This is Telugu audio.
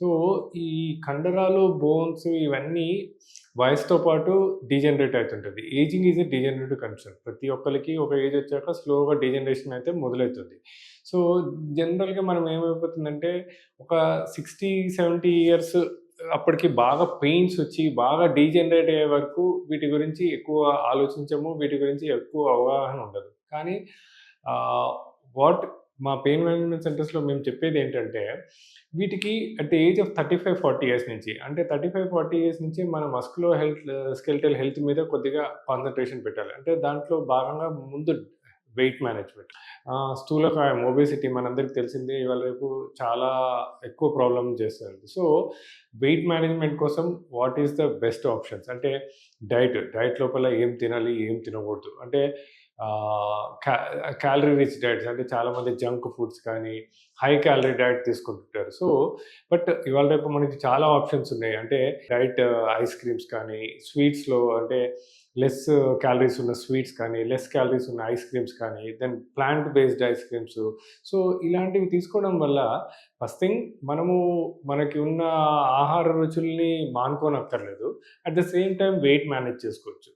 సో, ఈ కండరాలు, బోన్స్ ఇవన్నీ వయసుతో పాటు డీజనరేట్ అయితుంటది. Ageing is a degenerative concern. ప్రతి ఒక్కళ్ళకి ఒక ఏజ్ వచ్చాక స్లోగా డీజనరేషన్ అయితే మొదలైతుంది. సో, జనరల్‌గా మనం ఏమైపోతుందంటే ఒక 60, 70 ఇయర్స్ అప్పటికి బాగా పెయిన్స్ వచ్చి, బాగా డీజనరేట్ అయ్యే వరకు వీటి గురించి ఎక్కువ ఆలోచించము. వీటి గురించి ఎక్కువ అవగాహన ఉండదు. కానీ ఆహ్, వాట్ మా పెయిన్ మేనేజ్మెంట్ సెంటర్స్‌లో మేము చెప్పేదేంటంటే, వీటికి at the age of 35, 40 years నుంచి అంటే 35, 40 ఇయర్స్ నుంచి మన మస్కులో స్కెలిటల్ హెల్త్ మీద కొద్దిగా కాన్సంట్రేషన్ పెట్టాలి. అంటే దాంట్లో భాగంగా ముందు వెయిట్ మేనేజ్‌మెంట్. స్థూలకాయం ఒబెసిటీ మనందరికి తెలిసిందే ఇవాళ రేపు చాలా ఎక్కువ ప్రాబ్లమ్ చేస్తుంది. సో, వెయిట్ మేనేజ్‌మెంట్ కోసం what is the best options అంటే డైట్ లోపల ఏం తినాలి, ఏం తినకూడదు. అంటే ఆహ్, క్యా క్యాలరీ రిచ్ డైట్స్ అంటే చాలామంది జంక్ ఫుడ్స్ కానీ, హై క్యాలరీ డైట్ తీసుకుంటుంటారు. సో, బట్ ఇవాళ రేపు మనకి చాలా ఆప్షన్స్ ఉన్నాయి. అంటే డైట్ ఐస్ క్రీమ్స్ కానీ, స్వీట్స్‌లో అంటే లెస్ క్యాలరీస్ ఉన్న స్వీట్స్ కానీ, లెస్ క్యాలరీస్ ఉన్న ఐస్ క్రీమ్స్ కానీ, then plant based ice creams. So, ఇలాంటివి తీసుకోవడం వల్ల ఫస్ట్ థింగ్ మనము మనకి ఉన్న ఆహార రుచుల్ని మానుకోనక్కర్లేదు. At the same time weight manage చేసుకోవచ్చు.